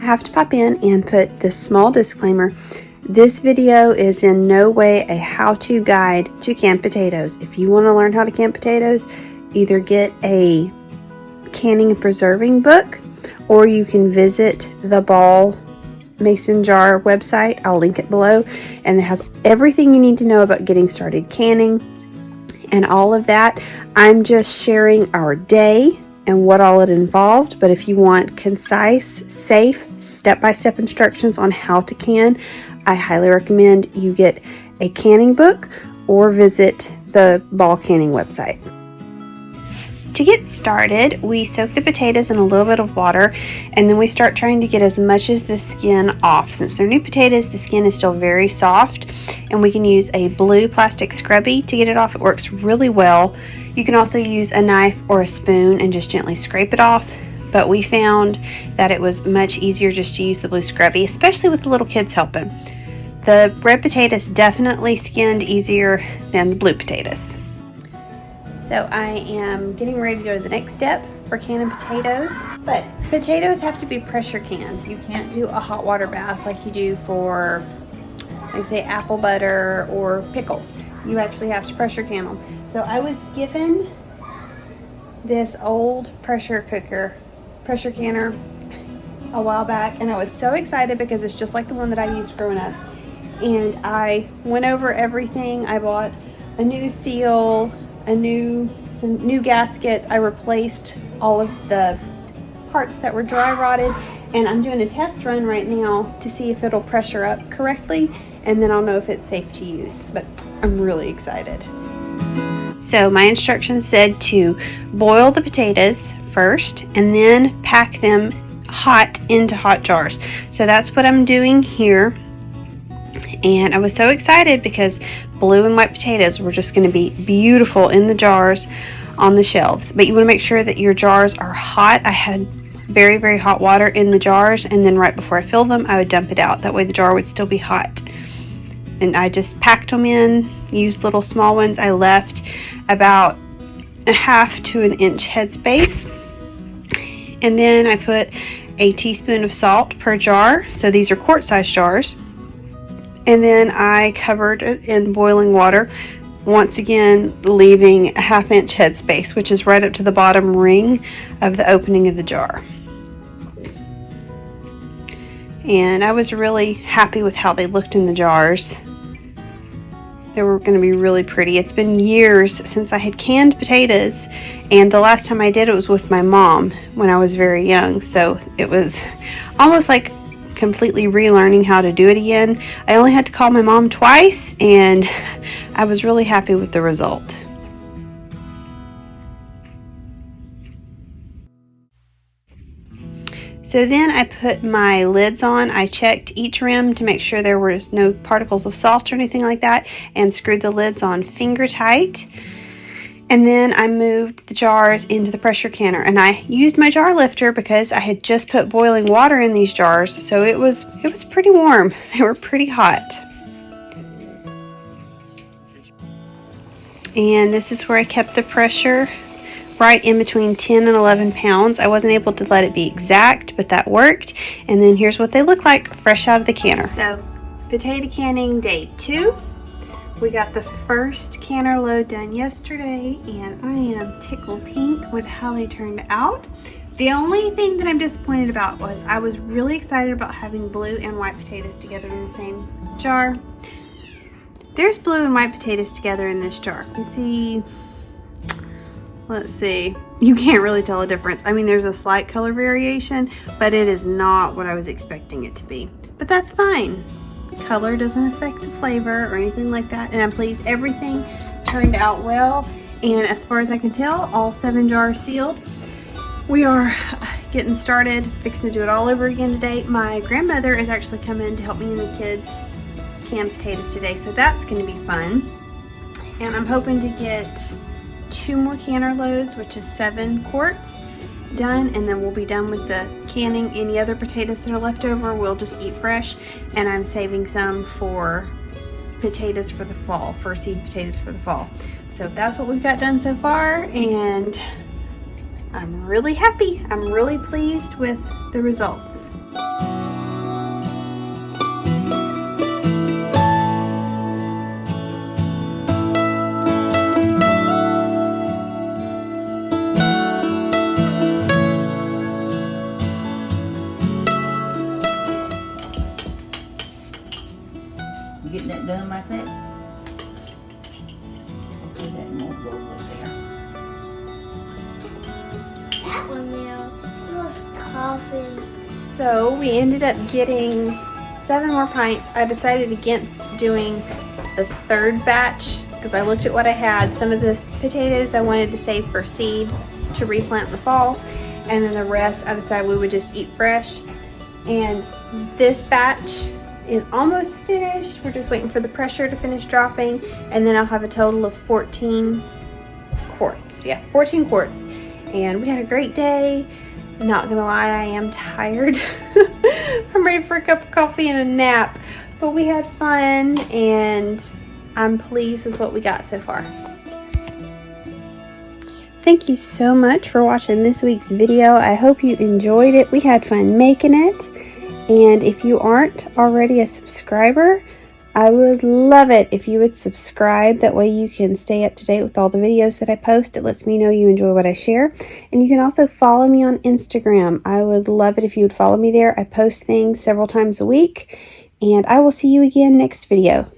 have to pop in and put this small disclaimer. This video is in no way a how-to guide to canned potatoes. If you want to learn how to can potatoes, either get a canning and preserving book, or you can visit the Ball Mason Jar website. I'll link it below, and it has everything you need to know about getting started canning and all of that. I'm just sharing our day and what all it involved, but if you want concise, safe, step-by-step instructions on how to can, I highly recommend you get a canning book or visit the Ball Canning website. To get started, we soak the potatoes in a little bit of water, and then we start trying to get as much as the skin off. Since they're new potatoes, the skin is still very soft, and we can use a blue plastic scrubby to get it off. It works really well. You can also use a knife or a spoon and just gently scrape it off, but we found that it was much easier just to use the blue scrubby, especially with the little kids helping. The red potatoes definitely skinned easier than the blue potatoes. So I am getting ready to go to the next step for canning potatoes, but potatoes have to be pressure canned. You can't do a hot water bath like you do for, like say, apple butter or pickles. You actually have to pressure can them. So I was given this old pressure canner a while back, and I was so excited because it's just like the one that I used growing up. And I went over everything. I bought a new seal, some new gaskets. I replaced all of the parts that were dry rotted, and I'm doing a test run right now to see if it'll pressure up correctly, and then I'll know if it's safe to use. But I'm really excited. So my instructions said to boil the potatoes first and then pack them hot into hot jars. So that's what I'm doing here. And I was so excited because blue and white potatoes were just going to be beautiful in the jars on the shelves. But you want to make sure that your jars are hot. I had very, very hot water in the jars, and then right before I filled them, I would dump it out. That way the jar would still be hot. And I just packed them in, used little small ones. I left about a half to an inch headspace. And then I put a teaspoon of salt per jar. So these are quart-sized jars. And then I covered it in boiling water, once again leaving a half-inch headspace, which is right up to the bottom ring of the opening of the jar. And I was really happy with how they looked in the jars. They were going to be really pretty. It's been years since I had canned potatoes, and the last time I did it was with my mom when I was very young, so it was almost like completely relearning how to do it again. I only had to call my mom twice, and I was really happy with the result. So then I put my lids on. I checked each rim to make sure there was no particles of salt or anything like that, and screwed the lids on finger tight. And then I moved the jars into the pressure canner, and I used my jar lifter because I had just put boiling water in these jars, so it was pretty warm. They were pretty hot. And this is where I kept the pressure, right in between 10 and 11 pounds. I wasn't able to let it be exact, but that worked. And then here's what they look like fresh out of the canner. So potato canning day 2. We got the first canner load done yesterday, and I am tickled pink with how they turned out. The only thing that I'm disappointed about was I was really excited about having blue and white potatoes together in the same jar. There's blue and white potatoes together in this jar. You see, let's see, you can't really tell a difference. I mean, there's a slight color variation, but it is not what I was expecting it to be. But that's fine. Color doesn't affect the flavor or anything like that, and I'm pleased everything turned out well. And as far as I can tell, all 7 jars sealed. We are getting started, fixing to do it all over again today. My grandmother is actually coming to help me and the kids can potatoes today, so that's going to be fun. And I'm hoping to get 2 more canner loads, which is 7 quarts done, and then we'll be done with the canning. Any other potatoes that are left over we'll just eat fresh, and I'm saving some for potatoes for the fall, for seed potatoes for the fall. So that's what we've got done so far, and I'm really happy. I'm really pleased with the results. with it. Okay, that mold go over there. That one now smells coffee. So we ended up getting 7 more pints. I decided against doing the third batch because I looked at what I had. Some of the potatoes I wanted to save for seed to replant in the fall, and then the rest I decided we would just eat fresh. And this batch is almost finished. We're just waiting for the pressure to finish dropping, and then I'll have a total of 14 quarts. Yeah, 14 quarts. And we had a great day. Not gonna lie, I am tired. I'm ready for a cup of coffee and a nap, but we had fun and I'm pleased with what we got so far. Thank you so much for watching this week's video. I hope you enjoyed it. We had fun making it. And if you aren't already a subscriber, I would love it if you would subscribe. That way you can stay up to date with all the videos that I post. It lets me know you enjoy what I share. And you can also follow me on Instagram. I would love it if you would follow me there. I post things several times a week. And I will see you again next video.